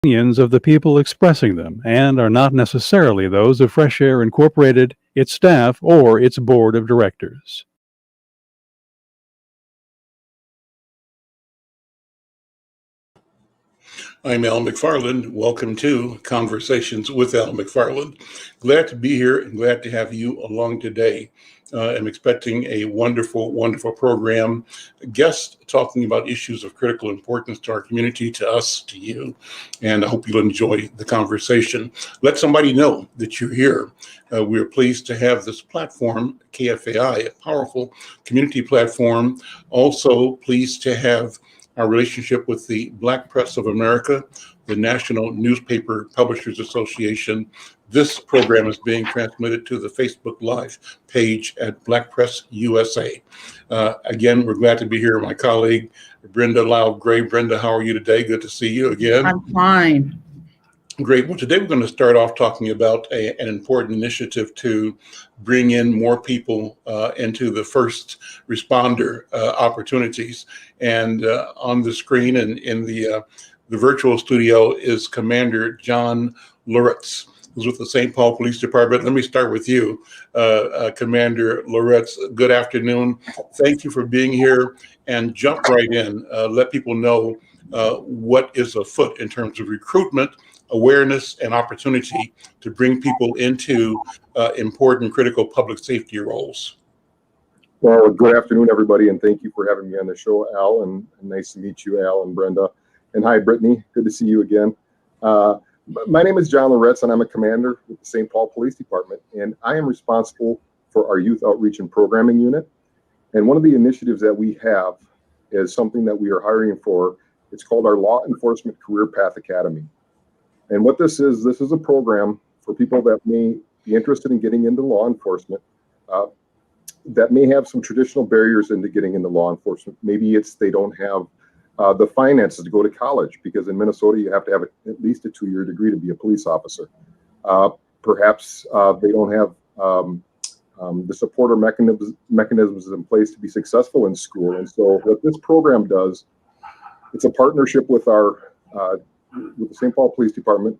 opinions of the people expressing them and are not necessarily those of Fresh Air Incorporated, its staff, or its board of directors. I'm Al McFarlane. Welcome to Conversations with Al McFarlane. Glad to be here and glad to have you along today. I'm expecting a wonderful, wonderful program. Guests talking about issues of critical importance to our community, to us, to you, and I hope you'll enjoy the conversation. Let somebody know that you're here. We are pleased to have this platform, KFAI, a powerful community platform. Also pleased to have our relationship with the Black Press of America, the National Newspaper Publishers Association. This program is being transmitted to the Facebook Live page at Black Press USA. Again, we're glad to be here. My colleague, Brenda Lau-Gray. Brenda, how are you today? Good to see you again. I'm fine. Great. Well, today we're going to start off talking about an important initiative to bring in more people into the first responder opportunities. And on the screen and in the virtual studio is Commander John Loretz, who's with the St. Paul Police Department. Let me start with you, Commander Loretz. Good afternoon. Thank you for being here, and jump right in. Let people know what is afoot in terms of recruitment, awareness, and opportunity to bring people into important critical public safety roles. Well, good afternoon, everybody, and thank you for having me on the show, Al, and nice to meet you, Al and Brenda. And hi, Brittany, good to see you again. My name is John Loretz, and I'm a commander with the St. Paul Police Department, and I am responsible for our Youth Outreach and Programming Unit. And one of the initiatives that we have is something that we are hiring for. It's called our Law Enforcement Career Path Academy. And what this is a program for people that may be interested in getting into law enforcement, that may have some traditional barriers into getting into law enforcement. Maybe it's they don't have the finances to go to college, because in Minnesota you have to have at least a 2-year degree to be a police officer. Perhaps they don't have the support or mechanisms in place to be successful in school. And so what this program does, it's a partnership with with the St. Paul Police Department,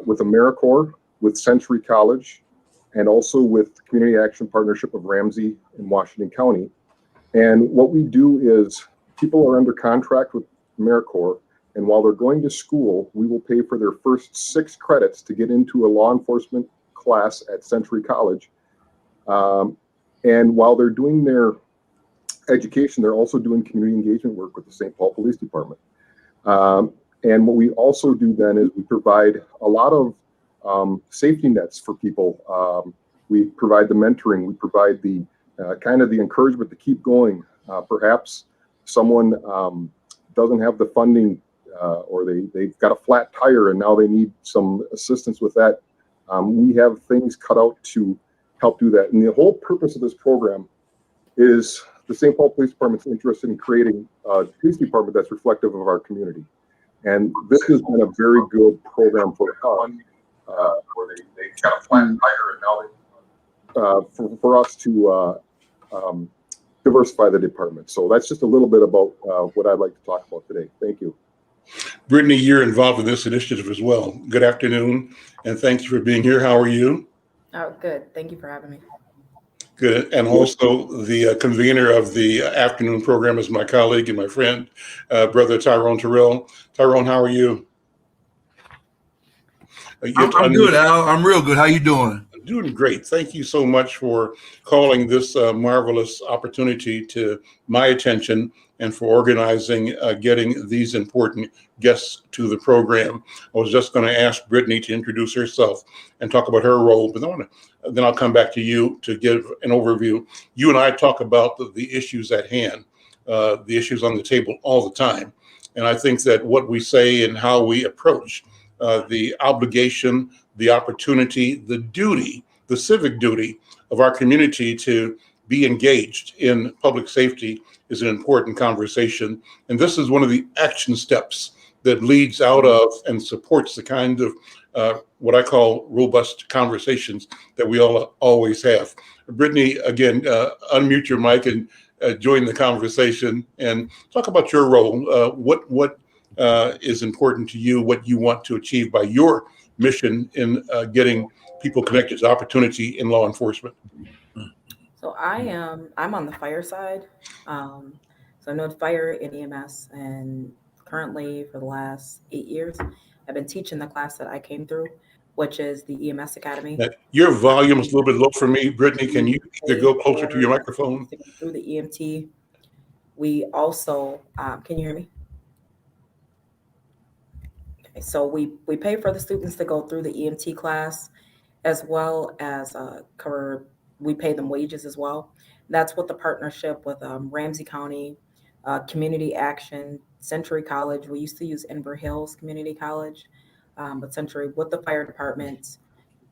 with AmeriCorps, with Century College, and also with the Community Action Partnership of Ramsey in Washington County. And what we do is people are under contract with AmeriCorps, and while they're going to school, we will pay for their first 6 credits to get into a law enforcement class at Century College. And while they're doing their education, they're also doing community engagement work with the St. Paul Police Department. And what we also do then is we provide a lot of safety nets for people. We provide the mentoring, we provide the kind of the encouragement to keep going. Perhaps someone doesn't have the funding or they've got a flat tire and now they need some assistance with that. We have things cut out to help do that. And the whole purpose of this program is the St. Paul Police Department is interested in creating a police department that's reflective of our community. And this has been a very good program for us, where they got a flat tire and now for us to diversify the department. So that's just a little bit about what I'd like to talk about today. Thank you. Brittany, you're involved in this initiative as well. Good afternoon, and thanks for being here. How are you? Oh, good. Thank you for having me. Good. And also the convener of the afternoon program is my colleague and my friend, Brother Tyrone Terrell. Tyrone, how are you? I'm good, Al. I'm real good. How you doing? Doing great. Thank you so much for calling this marvelous opportunity to my attention and for organizing, getting these important guests to the program. I was just going to ask Brittany to introduce herself and talk about her role, but then I'll come back to you to give an overview. You and I talk about the issues at hand, the issues on the table all the time. And I think that what we say and how we approach the obligation, the opportunity, the duty, the civic duty of our community to be engaged in public safety is an important conversation. And this is one of the action steps that leads out of and supports the kind of what I call robust conversations that we all always have. Brittany, again, unmute your mic and join the conversation and talk about your role. What is important to you, what you want to achieve by your mission in getting people connected to opportunity in law enforcement. So I'm on the fire side. So I know fire and EMS, and currently for the last 8 years, I've been teaching the class that I came through, which is the EMS Academy. Now, your volume is a little bit low for me. Brittany, can you either go closer to your microphone? To go through the EMT. We also, can you hear me? Okay, so we pay for the students to go through the EMT class, as well as we pay them wages as well. That's with the partnership with Ramsey County, Community Action, Century College. We used to use Inver Hills Community College, but Century with the fire department,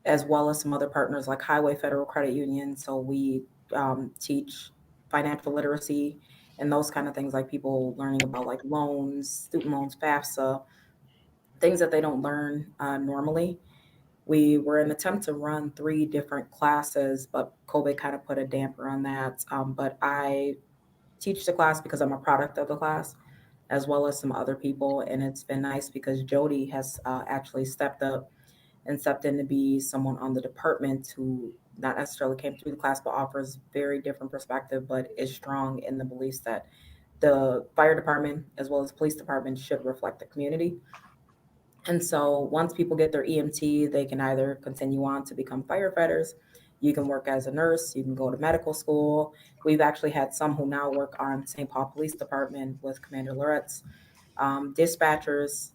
as well as some other partners like Highway Federal Credit Union. So we teach financial literacy and those kind of things, like people learning about like loans, student loans, FAFSA, things that they don't learn normally. We were an attempt to run 3 different classes, but COVID kind of put a damper on that. But I teach the class because I'm a product of the class, as well as some other people. And it's been nice because Jody has actually stepped up and stepped in to be someone on the department who not necessarily came through the class, but offers very different perspective, but is strong in the beliefs that the fire department, as well as police department, should reflect the community. And so once people get their EMT, they can either continue on to become firefighters. You can work as a nurse. You can go to medical school. We've actually had some who now work on St. Paul Police Department with Commander Loretz, dispatchers,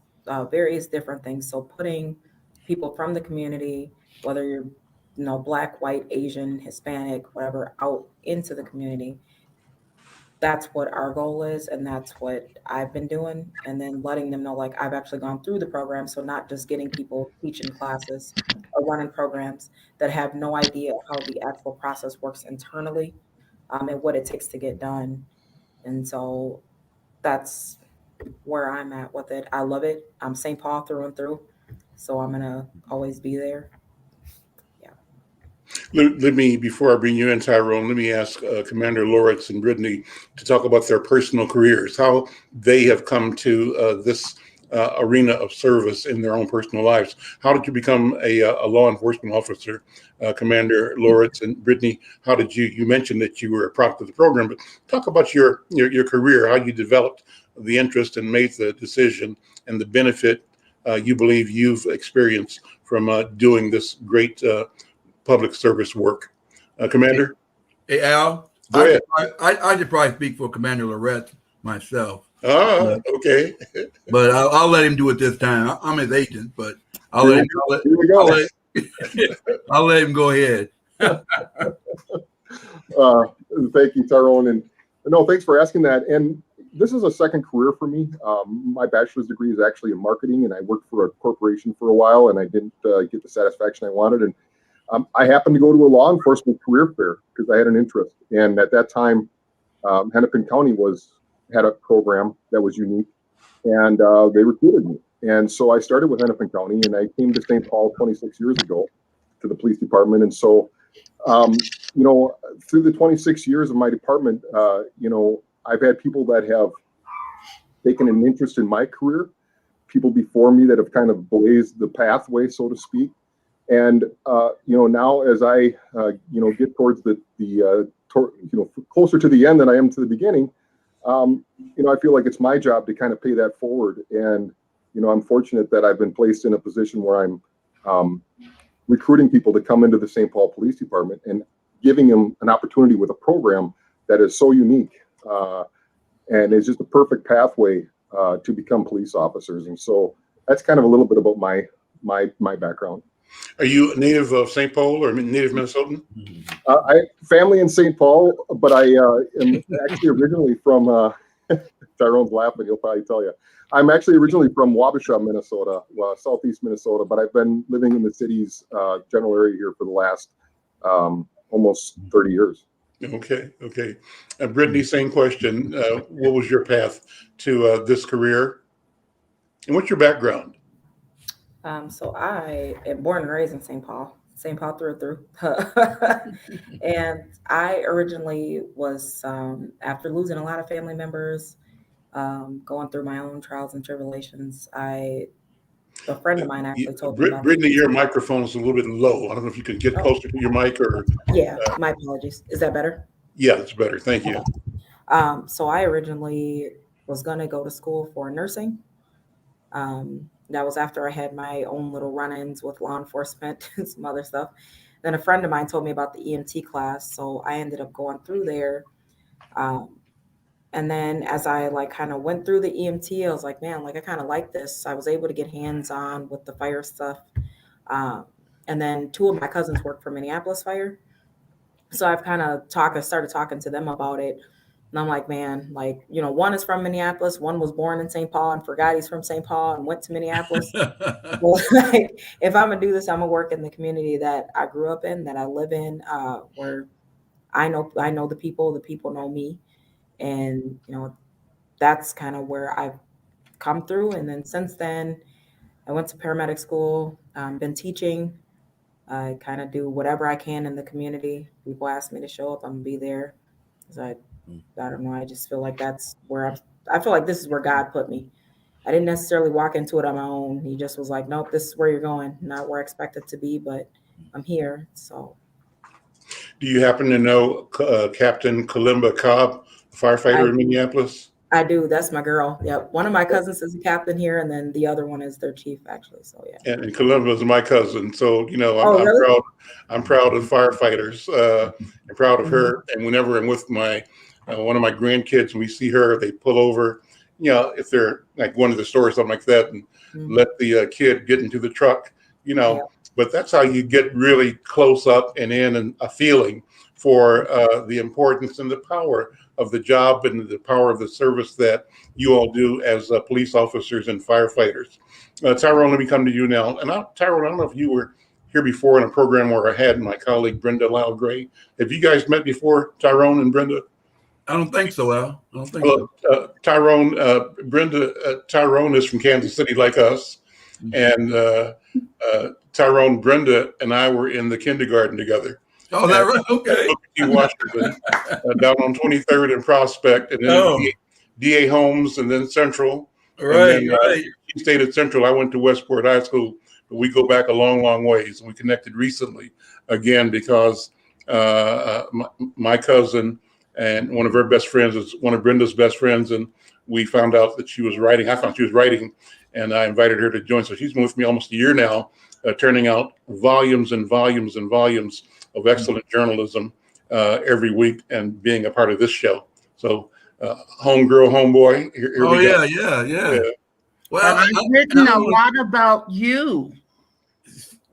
various different things. So putting people from the community, whether you're Black, white, Asian, Hispanic, whatever, out into the community, that's what our goal is, and that's what I've been doing. And then letting them know, like, I've actually gone through the program, so not just getting people teaching classes or running programs that have no idea how the actual process works internally, and what it takes to get done. And so that's where I'm at with it. I love it. I'm St. Paul through and through, so I'm gonna always be there. Let me, before I bring you in, Tyrone, let me ask Commander Loritz and Brittany to talk about their personal careers, how they have come to this arena of service in their own personal lives. How did you become a law enforcement officer? Commander Loritz and Brittany, how did you mentioned that you were a product of the program, but talk about your career, how you developed the interest and made the decision and the benefit you believe you've experienced from doing this great public service work. Commander? Hey, Al, Go ahead. I should probably speak for Commander Loretz myself. Okay. But I'll let him do it this time. I'm his agent, but I'll Here I'll let him go ahead. Thank you, Tyrone. And no, thanks for asking that. And this is a second career for me. My bachelor's degree is actually in marketing, and I worked for a corporation for a while, and I didn't get the satisfaction I wanted. And I happened to go to a law enforcement career fair because I had an interest. And at that time, Hennepin County had a program that was unique, and they recruited me. And so I started with Hennepin County, and I came to St. Paul 26 years ago to the police department. And so, through the 26 years of my department, I've had people that have taken an interest in my career, people before me that have kind of blazed the pathway, so to speak. And now as I get towards closer to the end than I am to the beginning, I feel like it's my job to kind of pay that forward. And I'm fortunate that I've been placed in a position where I'm recruiting people to come into the St. Paul Police Department and giving them an opportunity with a program that is so unique and is just a perfect pathway to become police officers. And so that's kind of a little bit about my background. Are you a native of St. Paul or native Minnesotan? I family in St. Paul, but I am actually originally from Tyrone's laughing, he'll probably tell you. I'm actually originally from Wabasha, Minnesota, southeast Minnesota, but I've been living in the city's general area here for the last almost 30 years. Okay. Brittany, same question. What was your path to this career? And what's your background? So I am born and raised in St. Paul through and through. And I originally was, after losing a lot of family members, going through my own trials and tribulations. A friend of mine actually told me about Brittany, the your microphone is a little bit low. I don't know if you could get Oh, closer to your mic or, yeah, my apologies. Is that better? yeah, it's better. Thank you. So I originally was going to go to school for nursing. That was after I had my own little run-ins with law enforcement and some other stuff. Then a friend of mine told me about the EMT class, so I ended up going through there. Um, and then as I like kind of went through the EMT, I was like, man, like I kind of like this. I was able to get hands-on with the fire stuff. Um, and then two of my cousins work for Minneapolis Fire. So I started talking to them about it. And I'm like, man, like, one is from Minneapolis, one was born in St. Paul and forgot he's from St. Paul and went to Minneapolis. Well, like, if I'm gonna do this, I'm gonna work in the community that I grew up in, that I live in, where I know the people know me, and that's kind of where I've come through. And then since then, I went to paramedic school, been teaching. I kind of do whatever I can in the community. People ask me to show up, I'm gonna be there. 'Cause I don't know. I just feel like that's where I feel like this is where God put me. I didn't necessarily walk into it on my own. He just was like, nope, this is where you're going. Not where I expected to be, but I'm here. So Do you happen to know Captain Kalimba Cobb, a firefighter I in Minneapolis? I do. That's my girl. Yep. One of my cousins is a captain here, and then the other one is their chief, actually. So yeah. And Kalimba is my cousin, so Oh, I'm really? proud. I'm proud of firefighters, and proud of her. And whenever I'm with my one of my grandkids, and we see her, they pull over. If they're like going to the store or something like that, and Mhm. let the kid get into the truck. Yeah. But that's how you get really close up and in, and a feeling for the importance and the power of the job and the power of the service that you all do as police officers and firefighters. Tyrone, let me come to you now. And Tyrone, I don't know if you were here before in a program where I had my colleague Brenda Lyle Gray. Have you guys met before, Tyrone and Brenda? I don't think so, Al. I don't think so. Tyrone, Tyrone is from Kansas City like us. And Tyrone, Brenda, and I were in the kindergarten together. Oh, that right? Okay. Washington, down on 23rd and Prospect, and then DA Holmes, and then Central. Right, and then, right. She stayed at Central. I went to Westport High School, but we go back a long, long ways. And we connected recently again because my cousin and one of her best friends is one of Brenda's best friends, and we found out that she was writing. I found she was writing, and I invited her to join. So she's been with me almost a year now, turning out volumes and volumes and volumes of excellent journalism every week, and being a part of this show. So, homegirl, homeboy. Here Oh, we go. yeah. Well, And I've written a lot about you.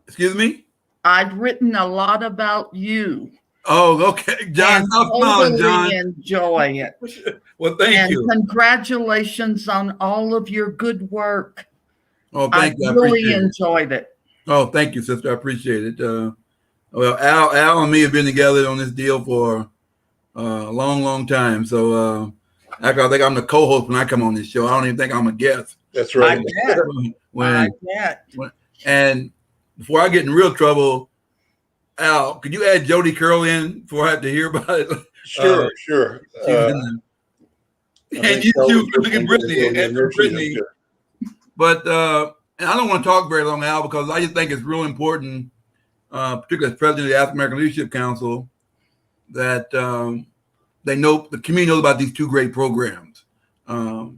Excuse me? I've written a lot about you. Oh, okay. John, stop smiling, John. Enjoy it. Well, thank you. Congratulations on all of your good work. Oh, thank you. I really appreciate enjoyed it. Oh, thank you, sister. I appreciate it. Well, Al and me have been together on this deal for a long, long time. So I think I'm the co-host when I come on this show. I don't even think I'm a guest. That's right. I bet. And before I get in real trouble, Al, could you add Jody Curl in before I have to hear about it? Sure. And you too, look at Brittany. But and I don't want to talk very long, Al, because I just think it's real important, particularly as president of the African American Leadership Council, that they know the community knows about these two great programs. We're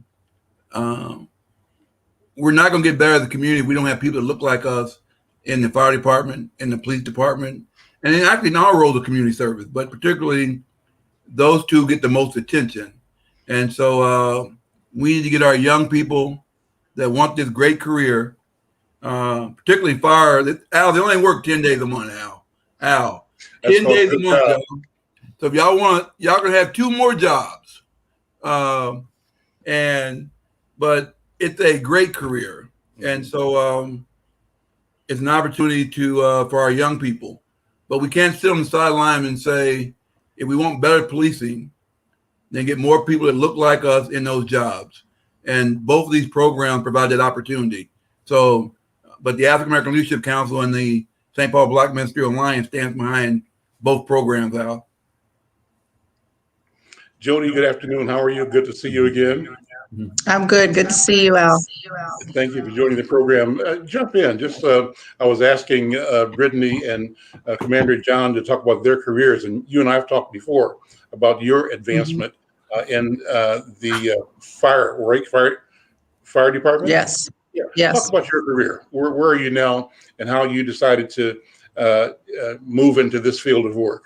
not going to get better as a community if we don't have people that look like us in the fire department, in the police department, and then actually in our role of community service. But particularly, those two get the most attention. And so we need to get our young people that want this great career, particularly fire. Al, they only work 10 days a month, Al. 10 days a month, y'all. So if y'all want, y'all can have 2 more jobs. But it's a great career. And so it's an opportunity for our young people. But we can't sit on the sideline and say, if we want better policing, then get more people that look like us in those jobs. And both of these programs provide that opportunity. So, but the African American Leadership Council and the St. Paul Black Ministerial Alliance stands behind both programs, Al. Jody, good afternoon. How are you? Good to see you again. I'm good. Good to see you, Al. Thank you for joining the program. Jump in. Just I was asking Brittany and Commander John to talk about their careers, and you and I have talked before about your advancement in the fire department. Yes. Yeah. Yes. Talk about your career. Where are you now, and how you decided to move into this field of work?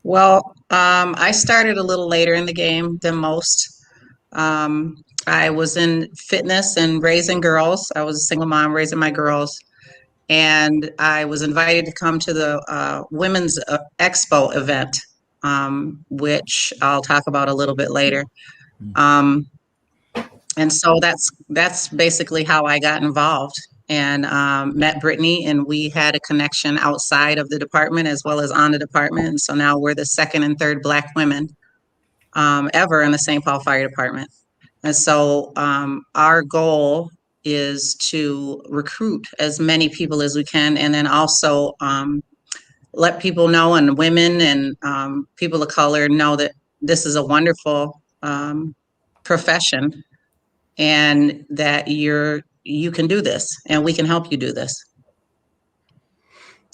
Well, I started a little later in the game than most. I was in fitness and raising girls. I was a single mom raising my girls. And I was invited to come to the Women's Expo event, which I'll talk about a little bit later. And so that's basically how I got involved and met Brittany, and we had a connection outside of the department as well as on the department. And so now we're the second and third Black women ever in the St. Paul Fire Department. And so our goal is to recruit as many people as we can, and then also let people know, and women and people of color know, that this is a wonderful profession, and that you can do this, and we can help you do this.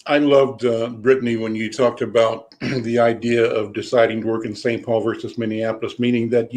I loved, Brittany, when you talked about the idea of deciding to work in St. Paul versus Minneapolis, meaning that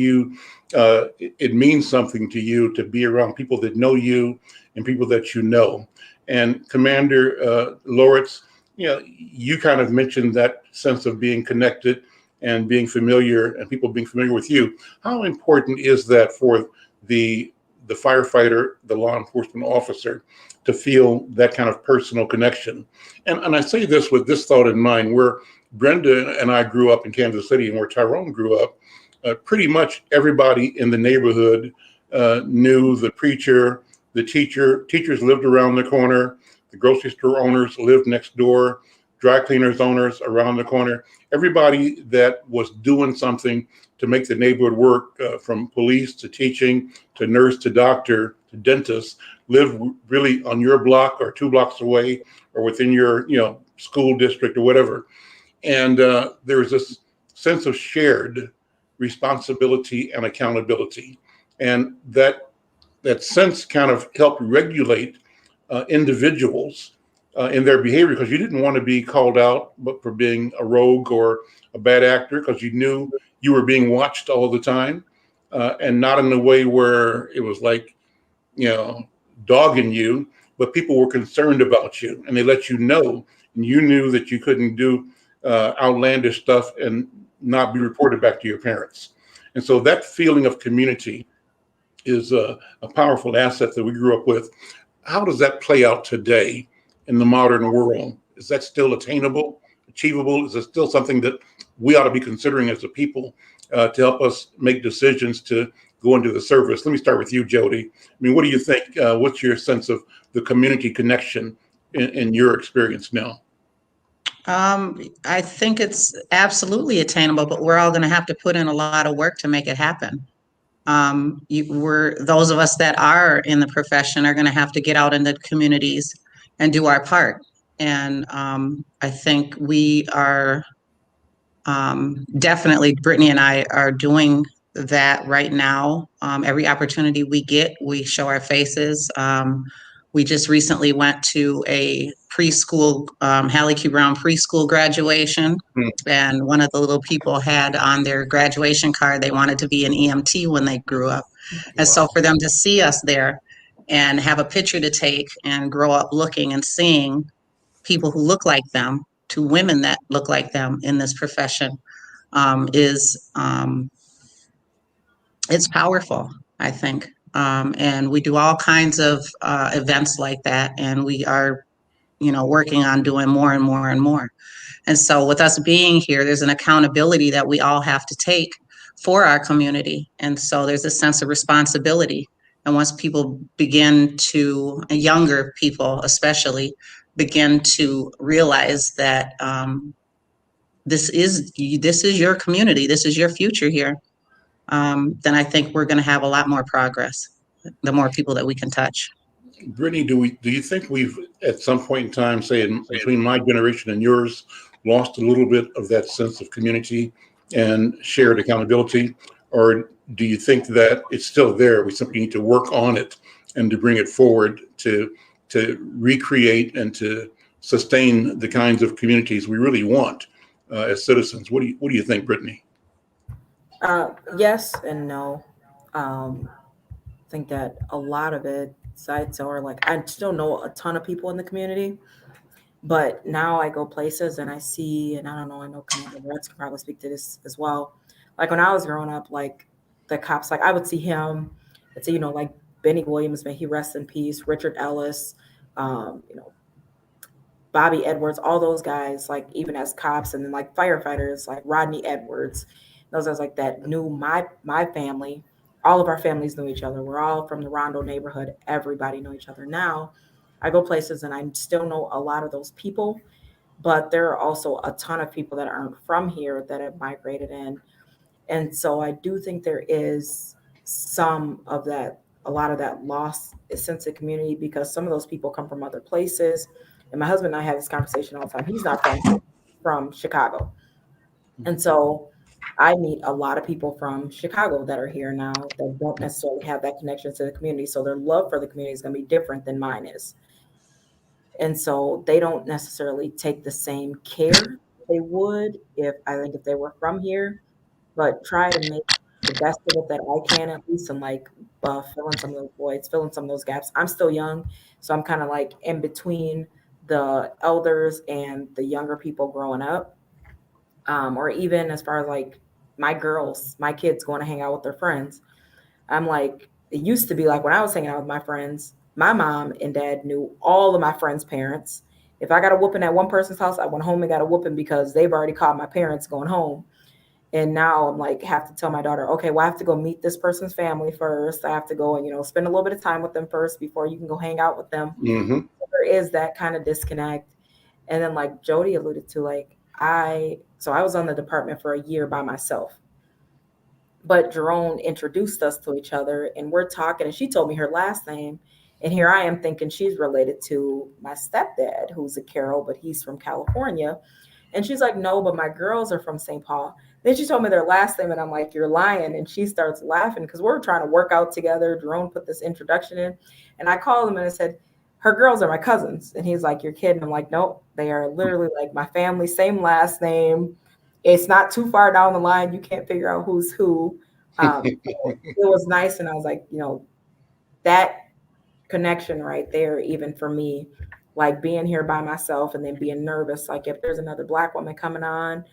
it means something to you to be around people that know you and people that you know. And Commander Loritz, you kind of mentioned that sense of being connected and being familiar, and people being familiar with you. How important is that for the firefighter, the law enforcement officer, to feel that kind of personal connection? And I say this with this thought in mind: where Brenda and I grew up in Kansas City, and where Tyrone grew up, pretty much everybody in the neighborhood knew the preacher, the teacher. Teachers lived around the corner. The grocery store owners lived next door. Dry cleaners owners around the corner. Everybody that was doing something to make the neighborhood work, from police to teaching to nurse to doctor to dentist, lived really on your block or 2 blocks away or within your school district or whatever. And there was this sense of shared responsibility and accountability, and that sense kind of helped regulate individuals in their behavior, because you didn't want to be called out but for being a rogue or a bad actor, because you knew you were being watched all the time, and not in a way where it was like dogging you, but people were concerned about you, and they let you know, and you knew that you couldn't do outlandish stuff and not be reported back to your parents. And so that feeling of community is a powerful asset that we grew up with. How does that play out today in the modern world? Is that still attainable, achievable? Is it still something that we ought to be considering as a people to help us make decisions to go into the service? Let me start with you, Jody. I mean, what do you think? What's your sense of the community connection in your experience now? I think it's absolutely attainable, but we're all going to have to put in a lot of work to make it happen. Those of us that are in the profession are going to have to get out into communities and do our part. And I think we are definitely, Brittany and I are doing that right now. Every opportunity we get, we show our faces. We just recently went to a preschool, Hallie Q. Brown preschool graduation. And one of the little people had on their graduation card, they wanted to be an EMT when they grew up. And so for them to see us there and have a picture to take and grow up looking and seeing people who look like them, to women that look like them in this profession, it's powerful, I think. And we do all kinds of events like that, and we are, working on doing more and more and more. And so with us being here, there's an accountability that we all have to take for our community. And so there's a sense of responsibility. And once people begin to, younger people especially, begin to realize that this is your community, this is your future here, then I think we're going to have a lot more progress, the more people that we can touch. Brittany, do you think we've, at some point in time, say between my generation and yours, lost a little bit of that sense of community and shared accountability? or do you think that it's still there? We simply need to work on it and to bring it forward to recreate and to sustain the kinds of communities we really want as citizens. What do you think, Brittany? Yes and no. I think that a lot of it sites are like, I still know a ton of people in the community, but now I go places and I see, and I don't know, I know Commander Reds can probably speak to this as well. Like when I was growing up, like the cops, like I would see him, I'd see, like Benny Williams, may he rest in peace, Richard Ellis, you know, Bobby Edwards, all those guys, like even as cops, and then like firefighters, like Rodney Edwards, those guys like that knew my family. All of our families knew each other. We're all from the Rondo neighborhood. Everybody knew each other. Now, I go places and I still know a lot of those people, but there are also a ton of people that aren't from here that have migrated in, and so I do think there is some of that, a lot of that lost sense of community because some of those people come from other places. And my husband and I have this conversation all the time. He's not from Chicago. And so I meet a lot of people from Chicago that are here now that don't necessarily have that connection to the community. So their love for the community is going to be different than mine is. And so they don't necessarily take the same care they would if they were from here, but try to make the best of it that I can, at least, and like fill in some of those voids, fill in some of those gaps. I'm still young, so I'm kind of like in between the elders and the younger people growing up, or even as far as like my kids going to hang out with their friends. I'm like, it used to be like when I was hanging out with my friends, my mom and dad knew all of my friends' parents. If I got a whooping at one person's house, I went home and got a whooping because they've already called my parents going home. And now I'm like, have to tell my daughter, okay, well, I have to go meet this person's family first. I have to go and, spend a little bit of time with them first before you can go hang out with them. Mm-hmm. So there is that kind of disconnect. And then like Jody alluded to, like, I was on the department for a year by myself. But Jerome introduced us to each other and we're talking and she told me her last name. And here I am thinking she's related to my stepdad, who's a Carroll, but he's from California. And she's like, no, but my girls are from St. Paul. Then she told me their last name, and I'm like, you're lying. And she starts laughing because we're trying to work out together. Jerome put this introduction in, and I called him and I said, her girls are my cousins. And he's like, you're kidding. I'm like, nope, they are literally like my family, same last name. It's not too far down the line. You can't figure out who's who. It was nice. And I was like, that connection right there, even for me, like being here by myself and then being nervous, like if there's another Black woman coming on,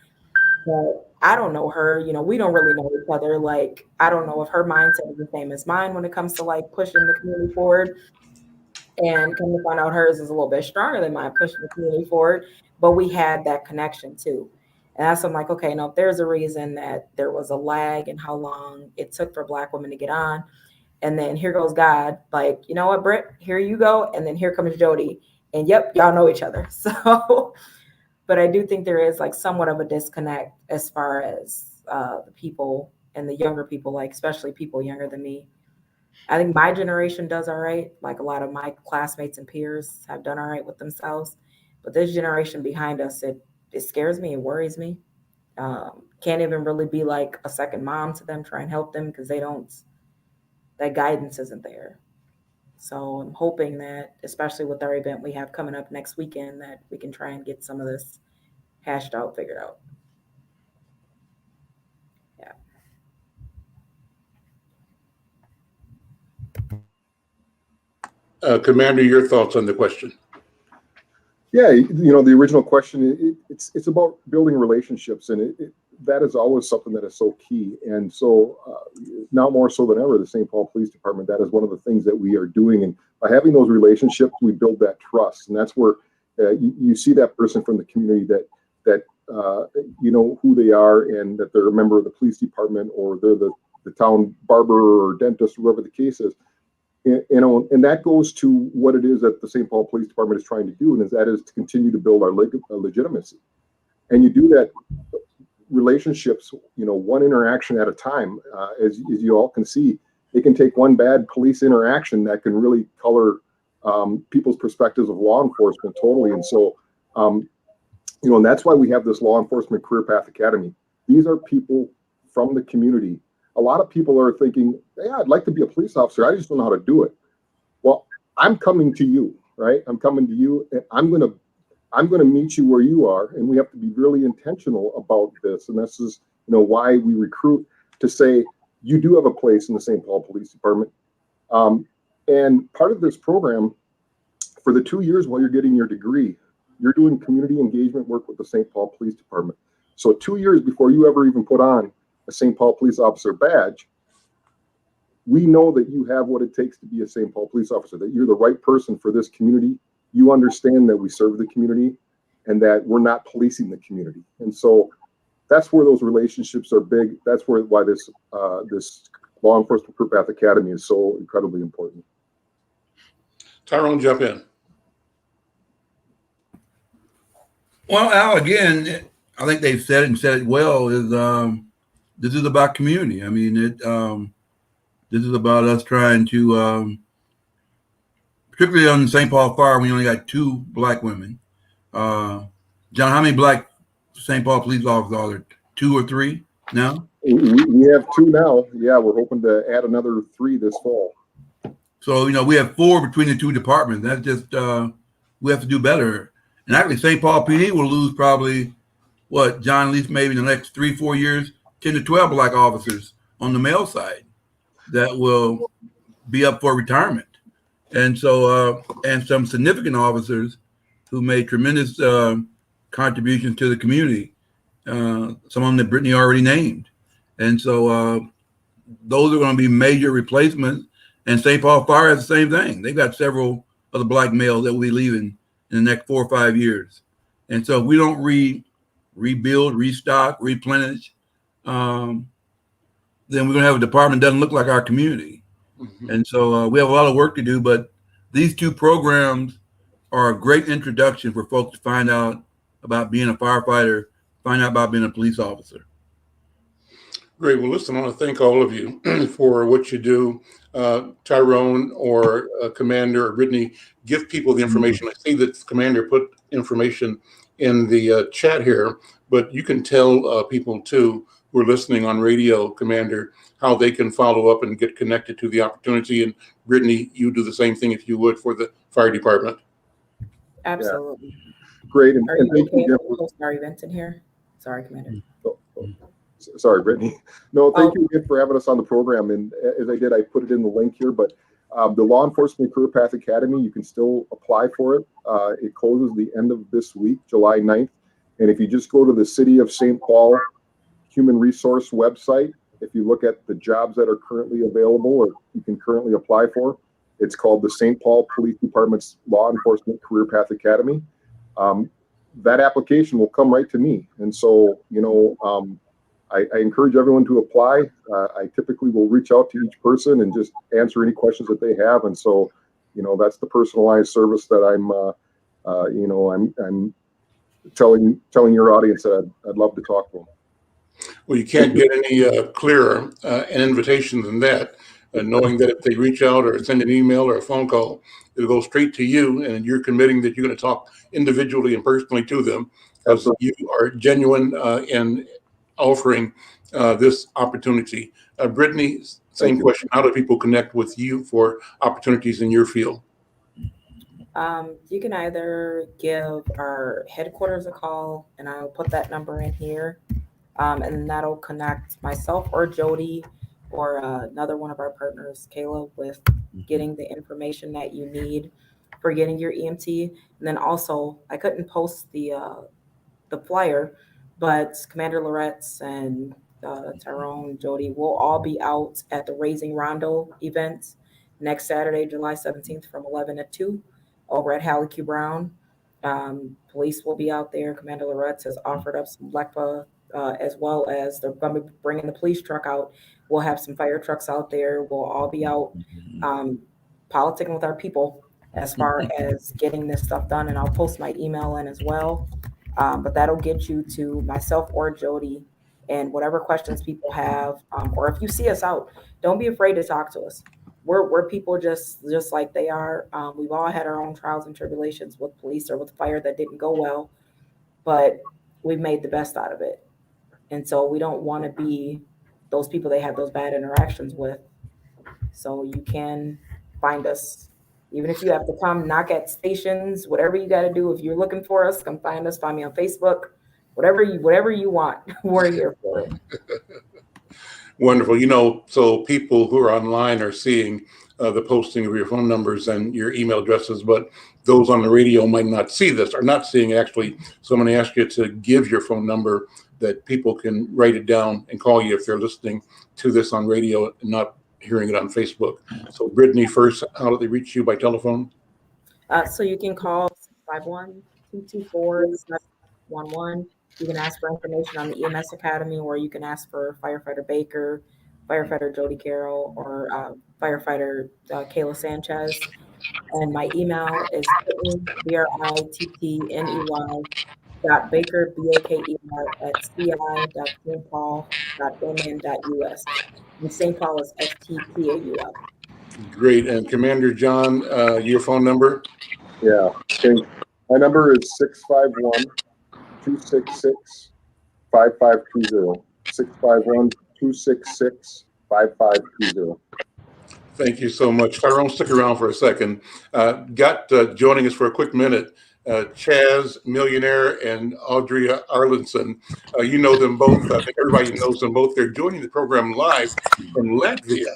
but I don't know her, we don't really know each other. Like, I don't know if her mindset is the same as mine when it comes to like pushing the community forward. And come to find out hers is a little bit stronger than mine pushing the community forward. But we had that connection too. And that's, I'm like, okay, no, if there's a reason that there was a lag in how long it took for Black women to get on. And then here goes God, like, you know what, Britt, here you go. And then here comes Jody. And yep, y'all know each other. So, but I do think there is like somewhat of a disconnect as far as the people and the younger people, like especially people younger than me. I think my generation does all right. Like a lot of my classmates and peers have done all right with themselves. But this generation behind us, it scares me. It worries me. Can't even really be like a second mom to them, try and help them because that guidance isn't there. So I'm hoping that, especially with our event we have coming up next weekend, that we can try and get some of this hashed out, figured out. Yeah. Commander, your thoughts on the question? Yeah, the original question, it's about building relationships, and that is always something that is so key. And so now more so than ever, the St. Paul Police Department, that is one of the things that we are doing. And by having those relationships, we build that trust. And that's where you see that person from the community that you know who they are and that they're a member of the police department or they're the town barber or dentist, whoever the case is. And that goes to what it is that the St. Paul Police Department is trying to do, and that is to continue to build our legitimacy. And you do that relationships, one interaction at a time. As you all can see, it can take one bad police interaction that can really color people's perspectives of law enforcement totally. And so, and that's why we have this Law Enforcement Career Path Academy. These are people from the community a lot of people are thinking, yeah, I'd like to be a police officer. I just don't know how to do it. Well, I'm coming to you, right? I'm coming to you, and I'm gonna meet you where you are, and we have to be really intentional about this. And this is, why we recruit, to say you do have a place in the St. Paul Police Department. And part of this program, for the 2 years while you're getting your degree, you're doing community engagement work with the St. Paul Police Department. So 2 years before you ever even put on a St. Paul police officer badge, we know that you have what it takes to be a St. Paul police officer, that you're the right person for this community. You understand that we serve the community and that we're not policing the community. And so that's where those relationships are big. That's why this Law Enforcement Career Path Academy is so incredibly important. Tyrone, jump in. Well, Al, again, I think they've said it and said it well, is this is about community. I mean, this is about us trying to, particularly on the St. Paul Fire, we only got 2 Black women. John, how many Black St. Paul police officers are there? 2 or 3 now? We have 2 now. Yeah, we're hoping to add another 3 this fall. So, we have 4 between the 2 departments. That's just, we have to do better. And actually, St. Paul PD will lose probably, John, at least maybe in the next 3-4 years, 10 to 12 Black officers on the male side that will be up for retirement. And so, and some significant officers who made tremendous contributions to the community, some of them that Brittany already named. And so those are going to be major replacements. And St. Paul Fire has the same thing. They've got several of the Black males that will be leaving in the next 4 or 5 years. And so if we don't rebuild, restock, replenish, then we're going to have a department that doesn't look like our community. Mm-hmm. And so we have a lot of work to do, but these 2 programs are a great introduction for folks to find out about being a firefighter, find out about being a police officer. Great. Well, listen, I want to thank all of you for what you do. Tyrone or Commander or Brittany, give people the information. I see that the Commander put information in the chat here, but you can tell people too who are listening on radio, Commander, how they can follow up and get connected to the opportunity. And Brittany, you do the same thing if you would for the fire department. Absolutely. Yeah. Great. Are you okay if we post our events in here? Sorry, Commander. Sorry, Brittany. No, thank you again for having us on the program. And as I did, I put it in the link here, but the Law Enforcement Career Path Academy, you can still apply for it. It closes the end of this week, July 9th. And if you just go to the City of St. Paul Human Resource website, if you look at the jobs that are currently available or you can currently apply for, it's called the St. Paul Police Department's Law Enforcement Career Path Academy. That application will come right to me. And so, I encourage everyone to apply. I typically will reach out to each person and just answer any questions that they have. And so, that's the personalized service that I'm telling your audience that I'd love to talk to them. Well, you can't get any clearer an invitation than that, knowing that if they reach out or send an email or a phone call, it'll go straight to you, and you're committing that you're going to talk individually and personally to them, because you are genuine in offering this opportunity. Brittany, same question. How do people connect with you for opportunities in your field? You can either give our headquarters a call, and I'll put that number in here, and that'll connect myself or Jody or another one of our partners, Kayla, with getting the information that you need for getting your EMT. And then also, I couldn't post the flyer, but Commander Loretz and Tyrone, Jody will all be out at the Raising Rondo event next Saturday, July 17th from 11 to 2 over at Hallie Q. Brown. Police will be out there. Commander Loretz has offered up some LECPA, as well as they're going to be bringing the police truck out. We'll have some fire trucks out there. We'll all be out politicking with our people as far as getting this stuff done. And I'll post my email in as well. But that'll get you to myself or Jody, and whatever questions people have, or if you see us out, don't be afraid to talk to us. We're people just like they are. We've all had our own trials and tribulations with police or with fire that didn't go well, but we've made the best out of it. And so we don't want to be those people they have those bad interactions with. So you can find us, even if you have to come knock at stations, whatever you got to do. If you're looking for us, come find us. Find me on Facebook. Whatever you want, we're here for it. Wonderful. So people who are online are seeing the posting of your phone numbers and your email addresses, but those on the radio might not see this, or not seeing actually. So I'm going to ask you to give your phone number that people can write it down and call you if they're listening to this on radio and not hearing it on Facebook. So Brittany, first, how do they reach you by telephone? So you can call 651-224-711. You can ask for information on the EMS Academy, or you can ask for Firefighter Baker, Firefighter Jody Carroll, or Firefighter Kayla Sanchez. And my email is BRITTNEY .Baker, BAKER, at ci.stpaul.mn.us. And St. Paul is STPAUL. Great. And Commander John, your phone number? Yeah. Okay. My number is 651-266-5520. 651-266-5520. Thank you so much. Tyrone, stick around for a second. Joining us for a quick minute, Chaz Millionaire and Audrey Ellison. You know them both. I think everybody knows them both. They're joining the program live from Latvia.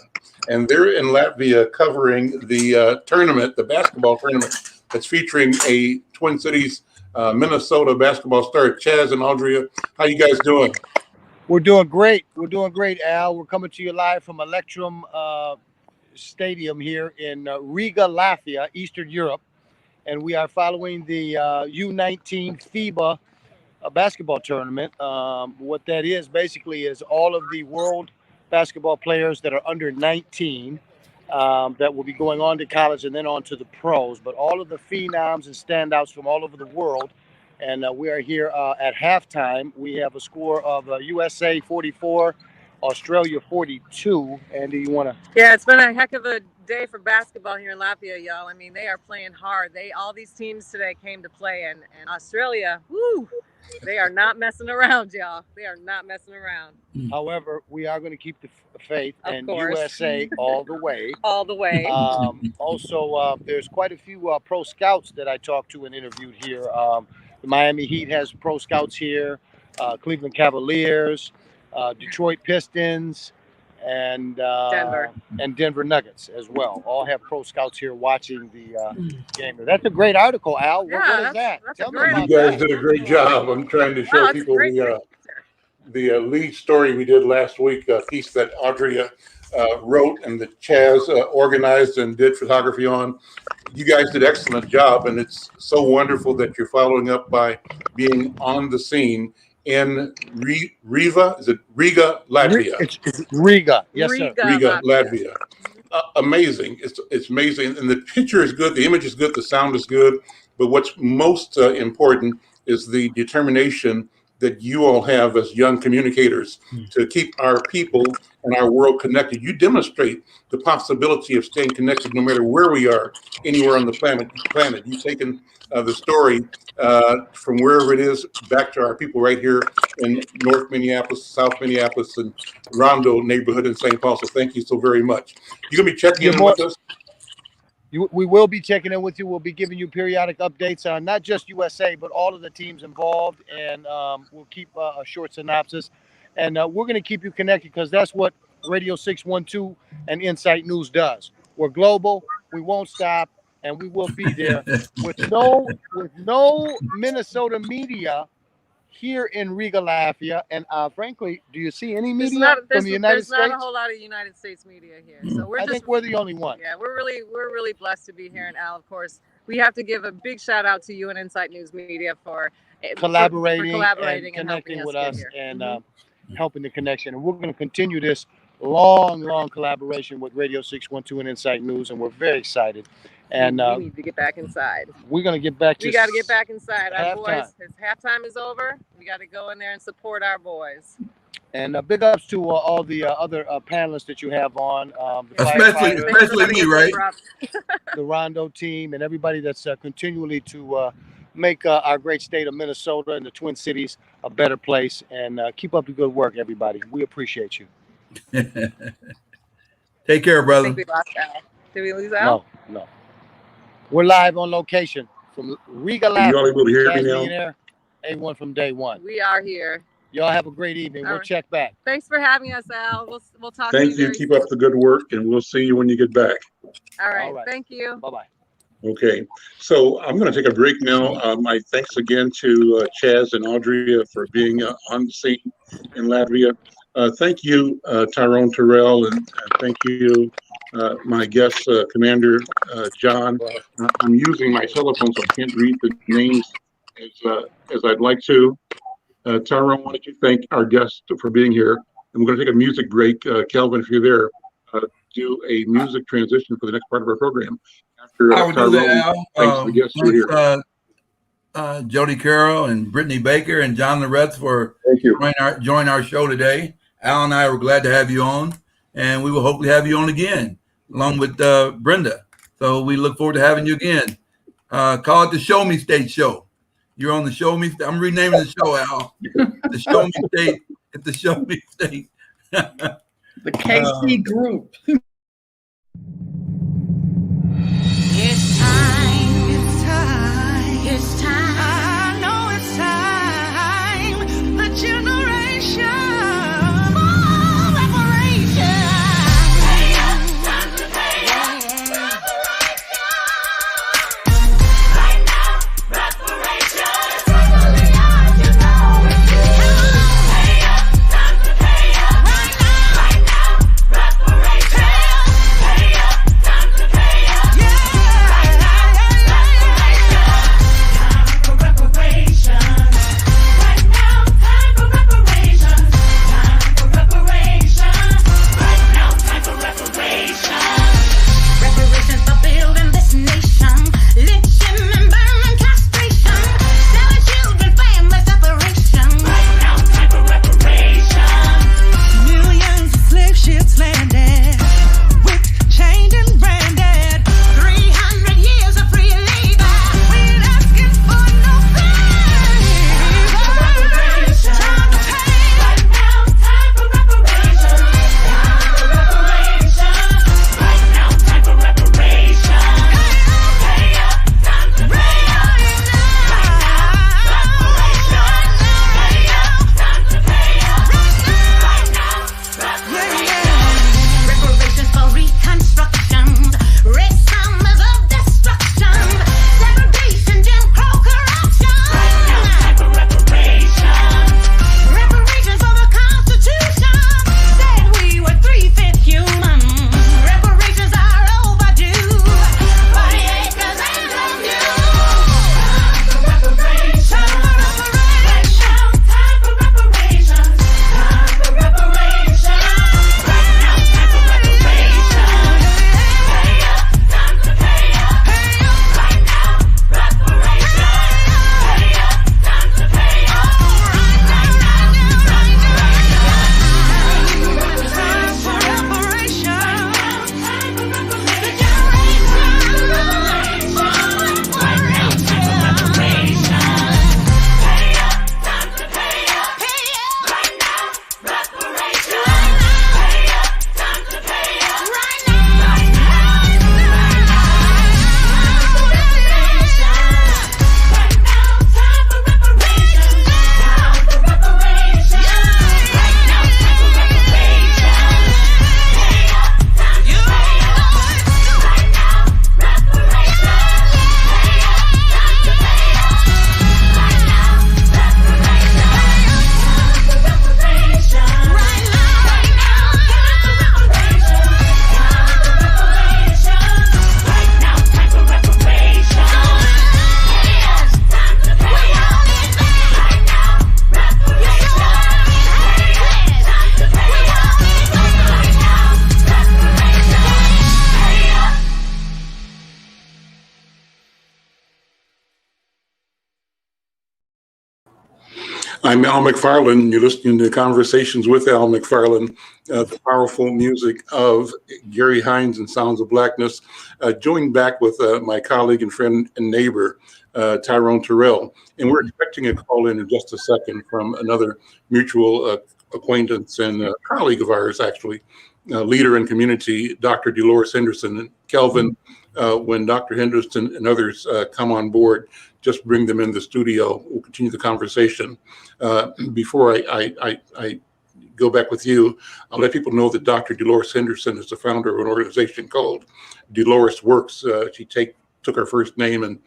And they're in Latvia covering the tournament, the basketball tournament that's featuring a Twin Cities, Minnesota basketball star. Chaz and Audrey, how you guys doing? We're doing great. We're doing great, Al. We're coming to you live from Electrum Stadium here in Riga, Latvia, Eastern Europe. And we are following the U19 FIBA basketball tournament. What that is basically is all of the world basketball players that are under 19 that will be going on to college and then on to the pros. But all of the phenoms and standouts from all over the world. And we are here at halftime. We have a score of USA 44, Australia 42. Andy, you want to? Yeah, it's been a heck of a day for basketball here in Latvia, y'all. I mean, they are playing hard. All these teams today came to play, and Australia, woo, they are not messing around, y'all. They are not messing around. However, we are going to keep the faith, Of and course. USA all the way. All the way. Also, there's quite a few pro scouts that I talked to and interviewed here. The Miami Heat has pro scouts here, Cleveland Cavaliers, Detroit Pistons, and Denver Nuggets as well. All have pro scouts here watching the game. That's a great article, Al. What is that? Tell me about that. You guys did a great job. I'm trying to show people the lead story we did last week, a piece that Audrey wrote and that Chaz organized and did photography on. You guys did an excellent job, and it's so wonderful that you're following up by being on the scene in Riga, is it Riga, Latvia? It's Riga, yes, sir. Riga, Latvia. Amazing. It's amazing, and the picture is good, the image is good, the sound is good, but what's most important is the determination that you all have as young communicators to keep our people and our world connected. You demonstrate the possibility of staying connected no matter where we are, anywhere on the planet. You've taken the story from wherever it is back to our people right here in North Minneapolis, South Minneapolis, and Rondo neighborhood in St. Paul. So thank you so very much. You're going to be checking in with us? We will be checking in with you. We'll be giving you periodic updates on not just USA, but all of the teams involved. And we'll keep a short synopsis. And we're going to keep you connected because that's what Radio 612 and Insight News does. We're global. We won't stop. And we will be there with no Minnesota media here in Riga, Latvia. And frankly, do you see any media from the United States? There's not a whole lot of United States media here. So I think we're the only one. Yeah, we're really blessed to be here. And Al, of course, we have to give a big shout out to you and Insight News Media for collaborating and connecting with us here. And helping the connection. And we're going to continue this long collaboration with Radio 612 and Insight News. And we're very excited. And we need to get back inside. We're going to get back to We got to get back inside. Our halftime. boys, his halftime is over. We got to go in there and support our boys. And big ups to all the other panelists that you have on. Especially me, right? The Rondo team and everybody that's continually to make our great state of Minnesota and the Twin Cities a better place. And keep up the good work, everybody. We appreciate you. Take care, I brother. think we lost Al. Did we lose Al? No. We're live on location from Riga, Are you all Latvia. able to hear me Chaz now? Millionaire, everyone from day one. We are here. Y'all have a great evening. All We'll right. check back. Thanks for having us, Al. We'll talk to Thank you you. very Keep soon. up the good work, and we'll see you when you get back. All right. All right. Thank you. Bye-bye. Okay, so I'm going to take a break now. My thanks again to Chaz and Audrey for being on the scene in Latvia. Thank you, Tyrone Terrell, and thank you, my guest, Commander John. I'm using my telephone, so I can't read the names as I'd like to. Tyrone, why don't you thank our guest for being here? And we're going to take a music break. Kelvin, if you're there, do a music transition for the next part of our program. After I would do that, Al. thanks the guests who are here. Jody Carroll and Brittany Baker and John Loretz for Thank you. join our show today. Al and I were glad to have you on, and we will hopefully have you on again, along with Brenda. So we look forward to having you again. Call it the Show Me State Show. You're on the Show Me. I'm renaming the show, Al. The Show Me State. It's the Show Me State. The KC group. It's time. It's time. It's time. I know it's time. The generation for reparation. Time to pay up. Right now, reparation. It's really hard, you know it's you. Pay up. Time to pay up. Right now, reparation. Pay up. Time to pay up. Reparations for building this nation. Lynching and burning, castration. Selling children, family separation. Right now, time for reparation. Millions of slave ships landed, whipped, chained, and branded. 300 years of free labor. We ain't asking for no favor. Time to pay. Right now, time for reparation. Time for reparation. Right now, time for reparation. Pay up, time to pay up. Right now, reparation. Pay up, time to pay up. Right now, reparation. Reparations for reconstruction. Red summers of destruction. Segregation, Jim Crow corruption. Right now, time for reparation. Reparations for the Constitution. Said we were 3/5 human. Reparations are overdue. 48 acres and a view. Time for reparation. Time for reparation. Time for reparation. Right now, time for reparation. Pay up, time to pay up. Right now, reparation. Pay up, time to pay up. Time for reparation. Time for reparation. Right now, time for reparation. Pay up, time to pay up. Right now, reparation. Pay up, time to pay up. Right I'm Al McFarlane. You're listening to Conversations with Al McFarlane, the powerful music of Gary Hines and Sounds of Blackness. Joined back with my colleague and friend and neighbor, Tyrone Terrell. And we're expecting a call in just a second from another mutual acquaintance and colleague of ours, actually, leader in community, Dr. Dolores Henderson. And Kelvin, when Dr. Henderson and others come on board, just bring them in the studio. We'll continue the conversation. Before I go back with you, I'll let people know that Dr. Dolores Henderson is the founder of an organization called Dolores Works. She took her first name and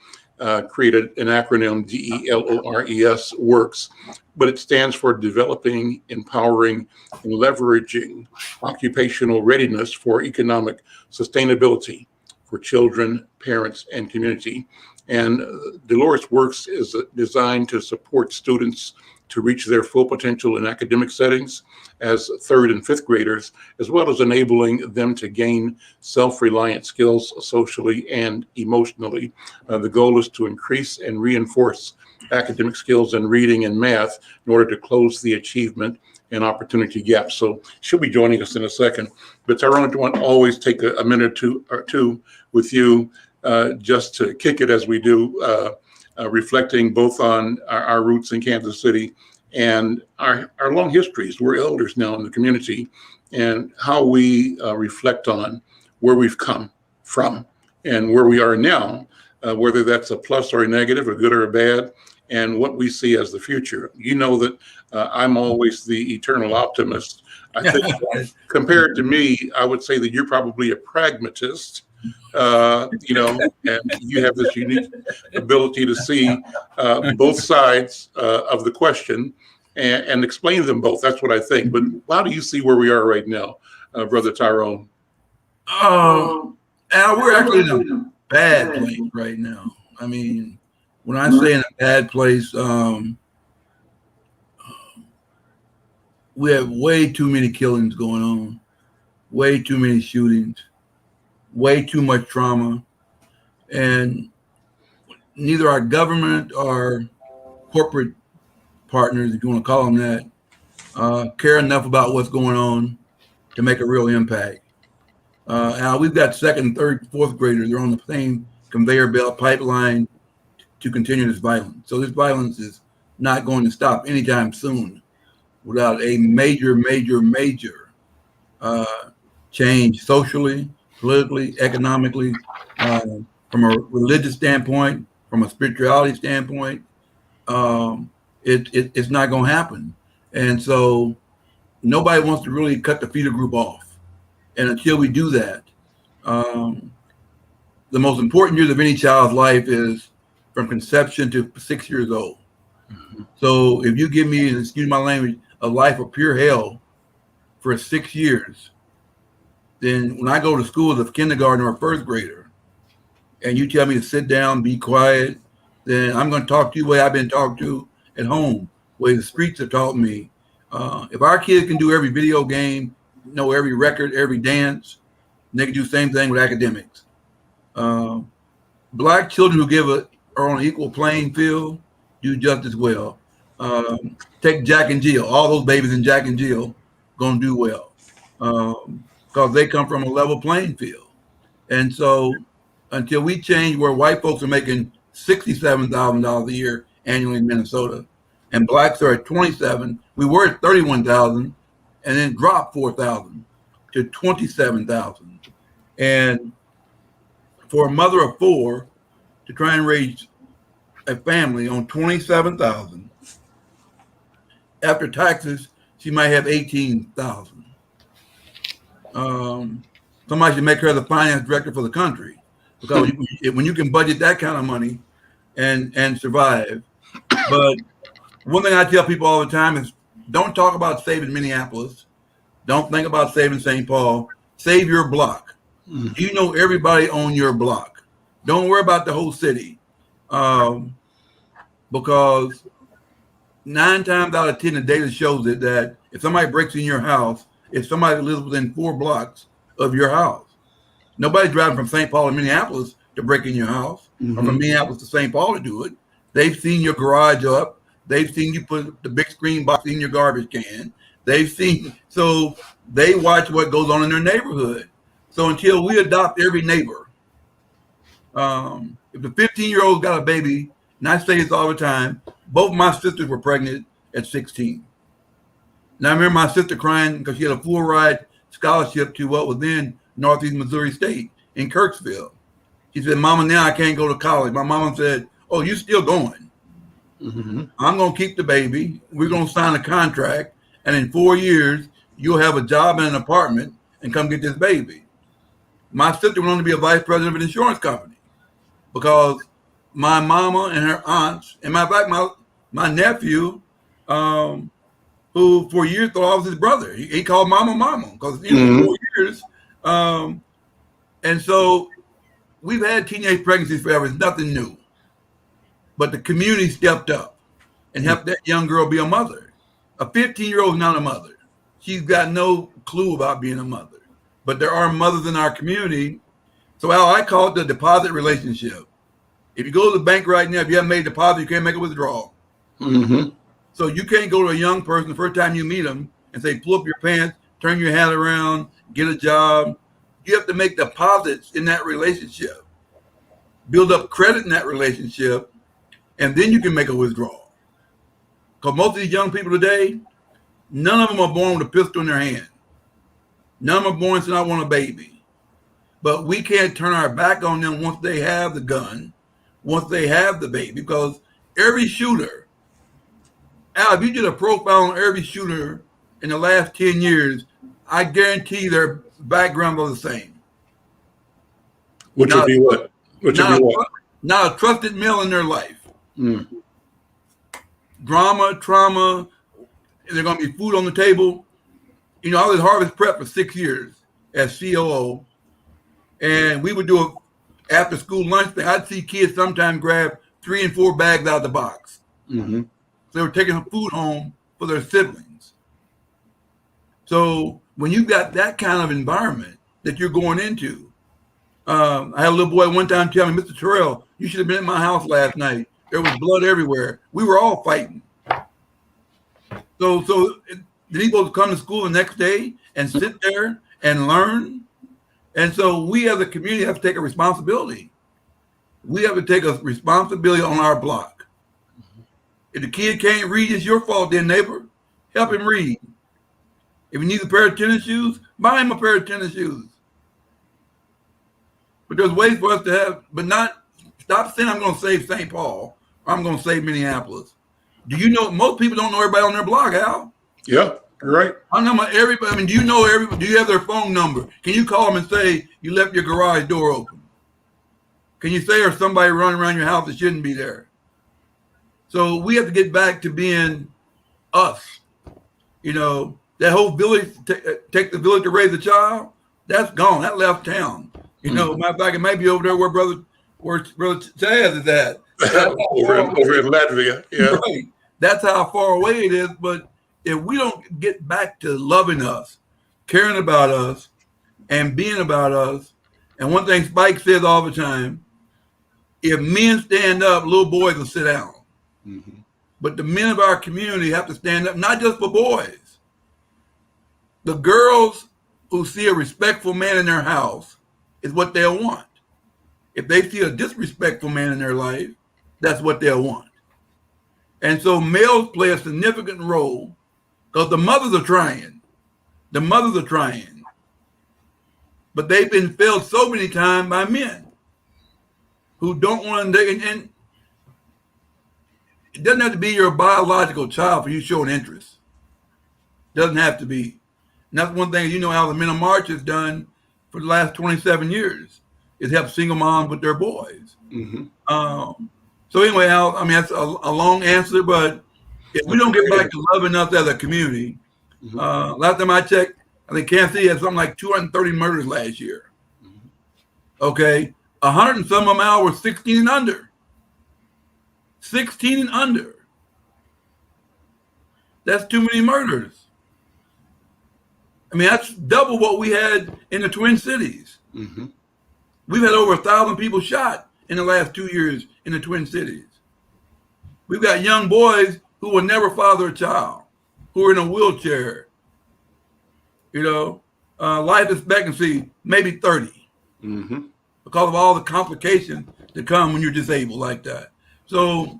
created an acronym, DELORES, Works, but it stands for Developing, Empowering, and Leveraging Occupational Readiness for Economic Sustainability for Children, Parents, and Community. And Dolores Works is designed to support students to reach their full potential in academic settings as third and fifth graders, as well as enabling them to gain self-reliant skills socially and emotionally. The goal is to increase and reinforce academic skills in reading and math in order to close the achievement and opportunity gaps. So she'll be joining us in a second. But Tyrone, I want to always take a minute or two with you just to kick it as we do, reflecting both on our roots in Kansas City and our long histories. We're elders now in the community, and how we reflect on where we've come from and where we are now, whether that's a plus or a negative, a good or a bad, and what we see as the future. You know that I'm always the eternal optimist. I think compared to me, I would say that you're probably a pragmatist. And you have this unique ability to see both sides of the question and explain them both. That's what I think. But how do you see where we are right now, Brother Tyrone? Al, we're actually in a bad place right now. I mean, when I say in a bad place, we have way too many killings going on, way too many shootings, way too much trauma, and neither our government or corporate partners, if you want to call them that, care enough about what's going on to make a real impact. Now we've got second, third, fourth graders. They're on the same conveyor belt pipeline to continue this violence. So this violence is not going to stop anytime soon without a major change socially, politically, economically, from a religious standpoint, from a spirituality standpoint. It's not going to happen. And so nobody wants to really cut the feeder group off. And until we do that, the most important years of any child's life is from conception to 6 years old. Mm-hmm. So if you give me, excuse my language, a life of pure hell for 6 years, then when I go to school as a kindergartner or first grader, and you tell me to sit down, be quiet, then I'm going to talk to you the way I've been talked to at home, the way the streets have taught me. If our kids can do every video game, know every record, every dance, they can do the same thing with academics. Black children who are on an equal playing field do just as well. Take Jack and Jill. All those babies in Jack and Jill going to do well because they come from a level playing field. And so until we change where white folks are making $67,000 a year annually in Minnesota, and blacks are at 27, we were at 31,000, and then dropped 4,000 to 27,000. And for a mother of four to try and raise a family on 27,000, after taxes, she might have 18,000. Somebody should make her the finance director for the country, because when you can budget that kind of money and survive. But one thing I tell people all the time is, don't talk about saving Minneapolis. Don't think about saving St. Paul. Save your block. Mm-hmm. You know everybody on your block. Don't worry about the whole city, because 9 times out of 10, the data shows it that if somebody breaks in your house, it's somebody that lives within 4 blocks of your house. Nobody's driving from St. Paul to Minneapolis to break in your house, mm-hmm. or from Minneapolis to St. Paul to do it. They've seen your garage up. They've seen you put the big screen box in your garbage can. So they watch what goes on in their neighborhood. So until we adopt every neighbor, if the 15-year-old got a baby, and I say this all the time, both my sisters were pregnant at 16. And I remember my sister crying because she had a full ride scholarship to what was then Northeast Missouri State in Kirksville. She said, Mama, now I can't go to college. My mama said, oh, you still going. Mm-hmm. I'm going to keep the baby. We're going to sign a contract. And in 4 years, you'll have a job in an apartment and come get this baby. My sister went on to be a vice president of an insurance company because my mama and her aunts, and matter of fact, my nephew, who for years thought I was his brother. He called Mama because 4 years. And so we've had teenage pregnancies forever. It's nothing new. But the community stepped up and helped that young girl be a mother. A 15-year-old is not a mother. She's got no clue about being a mother. But there are mothers in our community. So Al, I call it the deposit relationship. If you go to the bank right now, if you haven't made a deposit, you can't make a withdrawal. Mm-hmm. So you can't go to a young person the first time you meet them and say, pull up your pants, turn your hat around, get a job. You have to make deposits in that relationship, build up credit in that relationship, and then you can make a withdrawal. Because most of these young people today, none of them are born with a pistol in their hand. None of them are born saying, I want a baby. But we can't turn our back on them once they have the gun, once they have the baby, because every shooter, Al, if you did a profile on every shooter in the last 10 years, I guarantee their background are the same. Which would be what? Not a trusted male in their life. Mm. Drama, trauma, and there's going to be food on the table. You know, I was at Harvest Prep for 6 years as COO, and we would do a after school lunch thing. I'd see kids sometimes grab 3 and 4 bags out of the box. Mm-hmm. They were taking food home for their siblings. So when you've got that kind of environment that you're going into, I had a little boy one time tell me, Mr. Terrell, you should have been at my house last night. There was blood everywhere. We were all fighting. So did he supposed to come to school the next day and sit there and learn? And so we as a community have to take a responsibility. We have to take a responsibility on our block. If the kid can't read, it's your fault then, neighbor. Help him read. If he needs a pair of tennis shoes, buy him a pair of tennis shoes. But there's ways for us to have, but not, stop saying I'm going to save St. Paul or I'm going to save Minneapolis. Do you know, most people don't know everybody on their block, Al. Yeah, you're right. I know everybody. I mean, do you know everybody? Do you have their phone number? Can you call them and say you left your garage door open? Can you say there's somebody running around your house that shouldn't be there? So we have to get back to being us. You know, that whole village, take the village to raise a child, that's gone. That left town. You know, matter of fact, it might be over there where Brother Chaz is at. over in Latvia. Yeah. Right. That's how far away it is. But if we don't get back to loving us, caring about us, and being about us, and one thing Spike says all the time, if men stand up, little boys will sit down. Mm-hmm. But the men of our community have to stand up, not just for boys. The girls who see a respectful man in their house is what they'll want. If they see a disrespectful man in their life, that's what they'll want. And so males play a significant role because the mothers are trying. The mothers are trying. But they've been failed so many times by men who don't want to, and it doesn't have to be your biological child for you to show an interest. Doesn't have to be. And that's one thing, you know, how the Men of March has done for the last 27 years is help single moms with their boys. Mm-hmm. So anyway, Al, I mean, that's a long answer, but if we don't get back to loving us as a community, last time I checked, I think Kansas City had something like 230 murders last year. Mm-hmm. Okay, 100 and some of them, Al, were 16 and under. 16 and under. That's too many murders. I mean, that's double what we had in the Twin Cities. Mm-hmm. We've had over 1,000 people shot in the last 2 years in the Twin Cities. We've got young boys who will never father a child, who are in a wheelchair. You know, life expectancy maybe 30 because of all the complications that come when you're disabled like that. So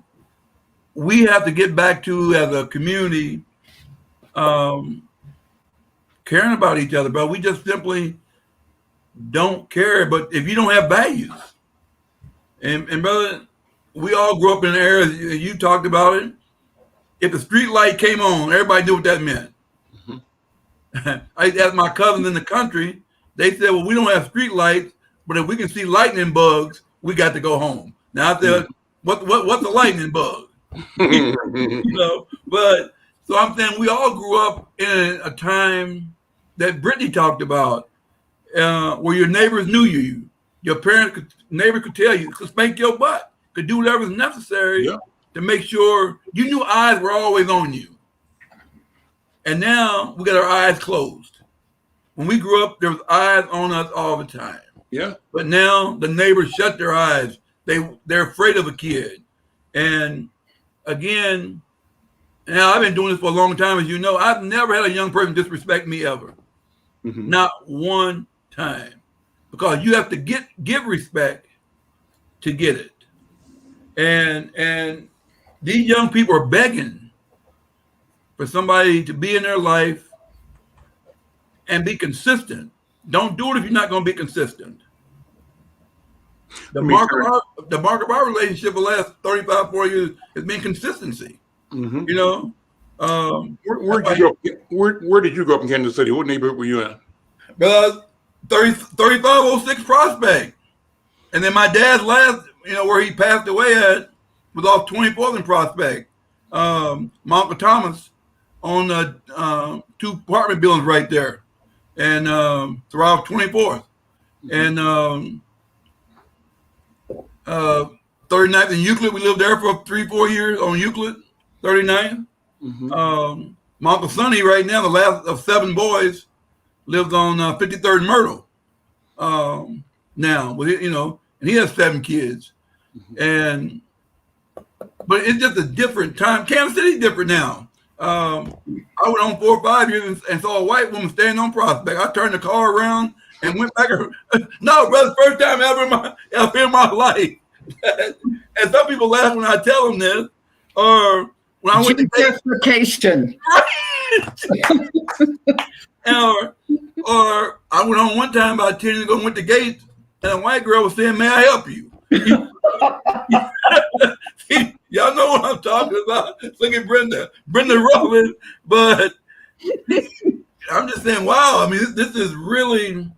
we have to get back to, as a community, caring about each other, bro. We just simply don't care. But if you don't have values, and brother, we all grew up in an era, you talked about it. If the street light came on, everybody knew what that meant. I asked my cousins in the country, they said, well, we don't have street lights, but if we can see lightning bugs, we got to go home. Now I said, what's a lightning bug? But so I'm saying we all grew up in a time that Brittany talked about, where your neighbors knew you. Your neighbor could tell you, could spank your butt, could do whatever's necessary to make sure you knew eyes were always on you. And now we got our eyes closed. When we grew up, there was eyes on us all the time. Yeah. But now the neighbors shut their eyes. They're afraid of a kid. And again, now I've been doing this for a long time, as you know. I've never had a young person disrespect me ever. Mm-hmm. Not one time. Because you have to give respect to get it. And these young people are begging for somebody to be in their life and be consistent. Don't do it if you're not going to be consistent. The mark of our relationship the last 35, 40 years has been consistency. Mm-hmm. You know, where did you grow up in Kansas City? What neighborhood were you in? 3506 Prospect. And then my dad's last, where he passed away at was off 24th and Prospect. My Uncle Thomas on the 2 apartment buildings right there, and throughout 24th, and 39th and Euclid. We lived there for 3-4 years on Euclid, 39th. Mm-hmm. My Uncle Sonny right now, the last of 7 boys, lives on 53rd and Myrtle. Now, with and he has 7 kids, mm-hmm. But it's just a different time. Kansas City's different now. I went on 4 or 5 years and saw a white woman standing on Prospect. I turned the car around and went back. No, brother, first time ever in my life. And some people laugh when I tell them this. Or when I went to gentrification. Right. or I went on one time about 10 years ago, went to Gates, and a white girl was saying, "May I help you?" Y'all know what I'm talking about. Look at Brenda Rowland. But I'm just saying, wow. I mean, this is really.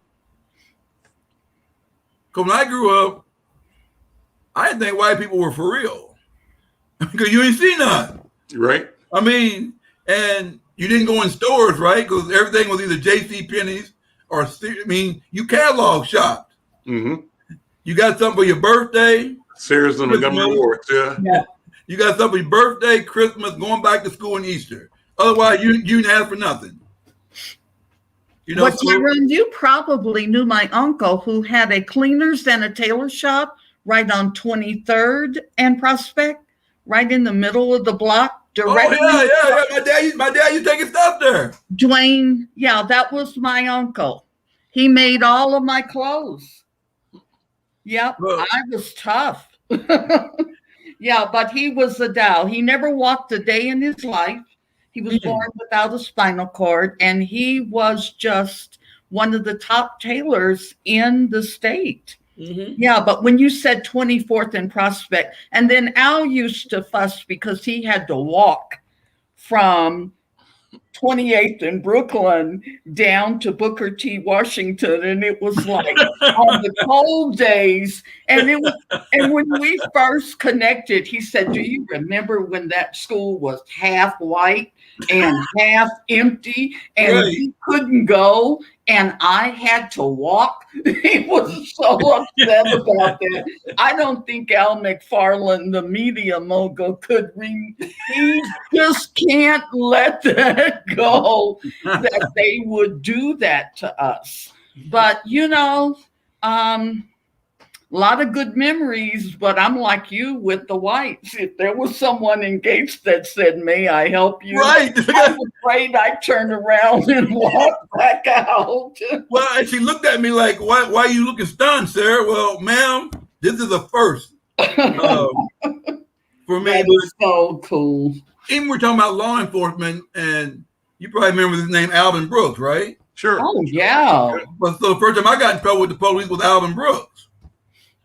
Because when I grew up, I didn't think white people were for real. Because you ain't seen none. Right. I mean, and you didn't go in stores, right? Because everything was either J.C. Penney's or, you catalog shopped. Mm-hmm. You got something for your birthday. Sears and Montgomery Ward, yeah. You got something for your birthday, Christmas, going back to school, and Easter. Otherwise, you didn't have for nothing. Tyrone, you probably knew my uncle who had a cleaners and a tailor shop right on 23rd and Prospect, right in the middle of the block. Directly. Oh, yeah. My dad used to take his stuff there. Dwayne, that was my uncle. He made all of my clothes. Yep, I was tough. But he was a doll. He never walked a day in his life. He was born without a spinal cord, and he was just one of the top tailors in the state. Mm-hmm. Yeah, but when you said 24th and Prospect, and then Al used to fuss because he had to walk from 28th in Brooklyn down to Booker T. Washington, and it was like on the cold days. And when we first connected, he said, "Do you remember when that school was half white and half empty, and he couldn't go, and I had to walk?" He was so upset about that. I don't think Al McFarlane, the media mogul, could ring. He just can't let that go, that they would do that to us. But, a lot of good memories, but I'm like you with the whites. If there was someone in Gates that said, "May I help you?" Right. I was afraid I'd turn around and walk back out. Well, and she looked at me like, why are you looking stunned, Sarah? Well, ma'am, this is a first for me. That is so cool. Even we're talking about law enforcement, and You probably remember his name, Alvin Brooks, right? Sure. Oh, yeah. But so the first time I got in trouble with the police was Alvin Brooks.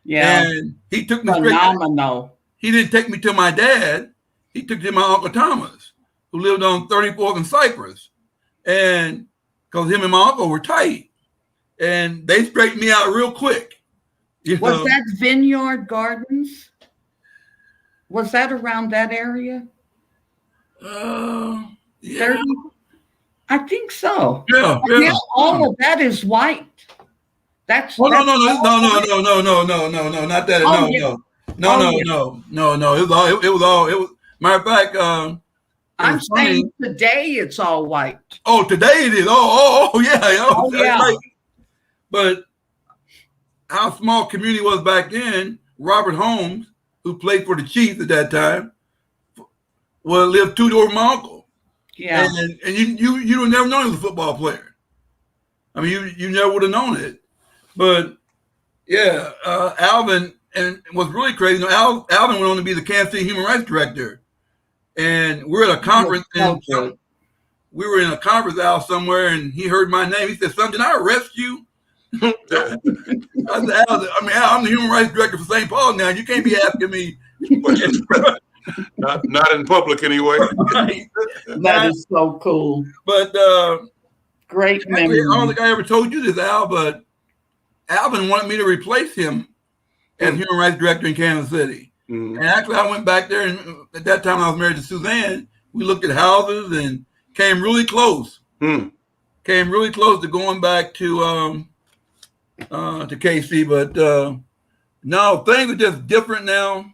Yeah. And he took me straight. Phenomenal. He didn't take me to my dad. He took me to my Uncle Thomas, who lived on 34th and Cypress. And because him and my uncle were tight. And they straightened me out real quick. Was that Vineyard Gardens? Was that around that area? Yeah. 30? I think so. Yeah. All of that is white. That's no, not that. No. It was all. Matter of fact, I'm saying today it's all white. Oh, today it is. Yeah. Yeah. But how small community was back then, Robert Holmes, who played for the Chiefs at that time, lived 2 doors from my uncle. Yeah. And you would never known he was a football player. I mean, you never would have known it. But yeah, Alvin, and was really crazy. Alvin went on to be the Kansas City Human Rights Director. And we're at a conference, we were in a conference out somewhere, and he heard my name. He said, "Son, did I arrest you?" I said, Al, I'm the Human Rights Director for St. Paul now. You can't be asking me. not in public anyway. That is so cool. But great memory. I don't think I ever told you this, Al, but Alvin wanted me to replace him as Human Rights Director in Kansas City. And actually, I went back there, and at that time I was married to Suzanne. We looked at houses and came really close. Came really close to going back to KC, but no, things are just different now.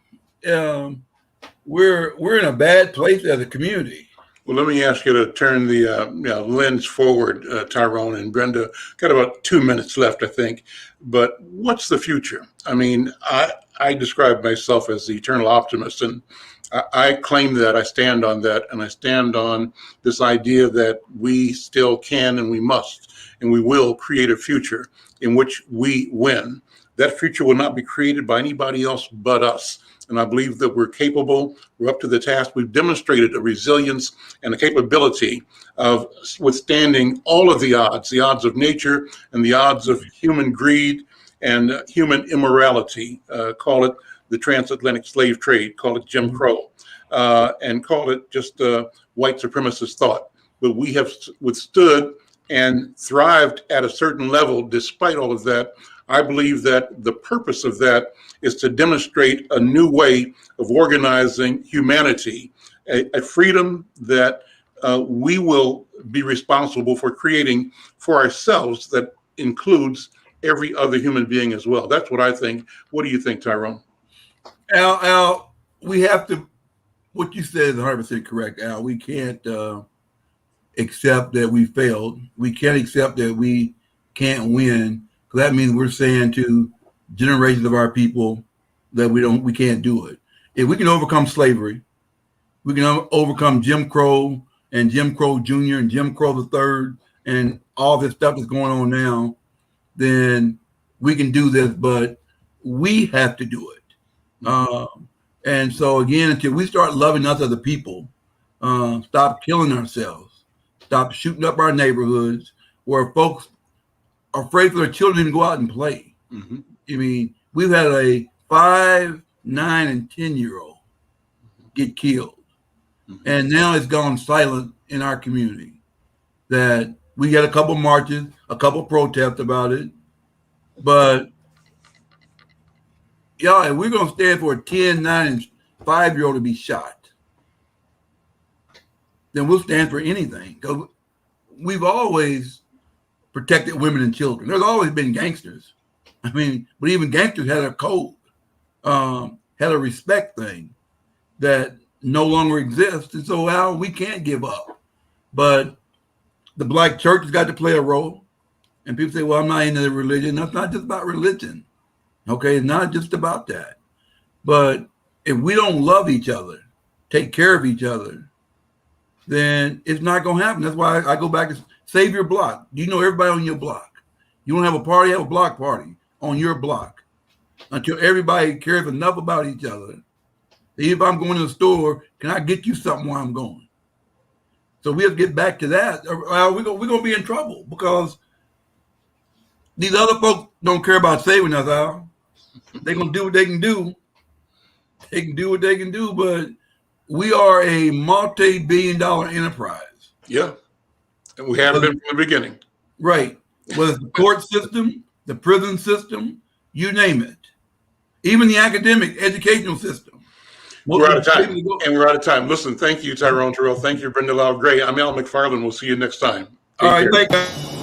We're in a bad place as a community. Well, let me ask you to turn the lens forward, Tyrone and Brenda. Got about 2 minutes left, I think. But what's the future? I mean, I describe myself as the eternal optimist, and I claim that, I stand on that, and I stand on this idea that we still can and we must and we will create a future in which we win. That future will not be created by anybody else but us. And I believe that we're capable, we're up to the task. We've demonstrated a resilience and a capability of withstanding all of the odds of nature and the odds of human greed and human immorality. Call it the transatlantic slave trade, call it Jim Crow, and call it just white supremacist thought. But we have withstood and thrived at a certain level despite all of that. I believe that the purpose of that is to demonstrate a new way of organizing humanity, a freedom that we will be responsible for creating for ourselves that includes every other human being as well. That's what I think. What do you think, Tyrone? Al, we have to, what you said is 100% correct, Al. We can't accept that we failed. We can't accept that we can't win. That means we're saying to generations of our people that we can't do it. If we can overcome slavery, we can overcome Jim Crow and Jim Crow Jr. and Jim Crow the Third and all this stuff that's going on now, then we can do this, but we have to do it. And so again, until we start loving us as a people, stop killing ourselves, stop shooting up our neighborhoods where folks are afraid for their children to go out and play. I mean, we've had a 5, 9, and 10-year-old get killed. And now it's gone silent in our community. That we had a couple marches, a couple protests about it. But y'all, if we're going to stand for a 10, 9, and 5-year-old to be shot, then we'll stand for anything. Because we've always protected women and children. There's always been gangsters. I mean, but even gangsters had a code, had a respect thing that no longer exists. And so now we can't give up. But the Black church has got to play a role. And people say, well, I'm not into the religion. That's not just about religion. Okay, it's not just about that. But if we don't love each other, take care of each other, then it's not going to happen. That's why I go back to save your block. You know everybody on your block. You want to have a party, have a block party on your block until everybody cares enough about each other. If I'm going to the store, can I get you something while I'm going? So we have to get back to that. Or we're gonna be in trouble because these other folks don't care about saving us, Al. They're gonna do what they can do. They can do what they can do, but we are a multi-billion-dollar enterprise. Yeah. And we have been from the beginning. Right. Whether it's the court system, the prison system, you name it. Even the academic educational system. We're out of time. And we're out of time. Listen, thank you, Tyrone Terrell. Thank you, Brenda Lau Gray. I'm Al McFarlane. We'll see you next time. All right, thank you.